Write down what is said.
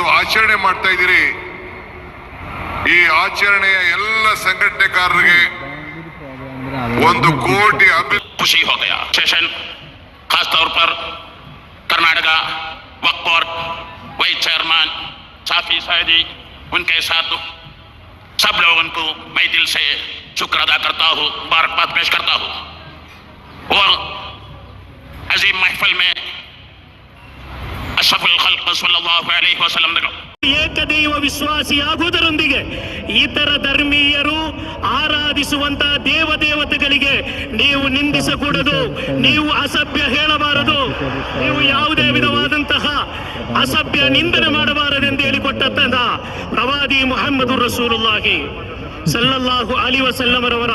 ಇವತ್ತು ಆಚರಣೆ ಮಾಡ್ತಾ ಇದ್ದೀರಿ. ಈ ಆಚರಣೆಯ ಎಲ್ಲ ಸಂಘಟನೆಕಾರರಿಗೆ 1 ಕೋಟಿ खुशी हो गया. सेशन खास तौर पर कर्नाटका वक्फ बोर्ड वाइस चेयरमैन साफी सैदी, उनके साथ सब लोगों को मैं दिल से शुक्र अदा करता हूँ, मुबारकबाद पेश करता हूँ. और अजीम महफिल में ಅಶ್ರಫುಲ್ ಖಲ್ಕ್ ಸಲ್ಲಲ್ಲಾಹು ಅಲೈಹಿ ವಸಲ್ಲಂ ಏಕದೈವ ವಿಶ್ವಾಸಿಯಾಗುವುದರೊಂದಿಗೆ ಇತರ ಧರ್ಮೀಯರು ಆರಾಧಿಸುವಂತಹ ದೇವತೆಗಳಿಗೆ ನೀವು ನಿಂದಿಸಕೂಡದು, ನೀವು ಅಸಭ್ಯ ಹೇಳಬಾರದು, ನೀವು ಯಾವುದೇ ವಿಧವಾದಂತಹ ಅಸಭ್ಯ ನಿಂದನೆ ಮಾಡಬಾರದೆಂದು ಹೇಳಿಕೊಟ್ಟಂತಹ ಪ್ರವಾದಿ ಮುಹಮ್ಮದ್ ರಸೂಲುಲ್ಲಾಹಿ ಸಲ್ಲಲ್ಲಾಹು ಅಲೈಹಿ ವಸಲ್ಲಂ ರವರ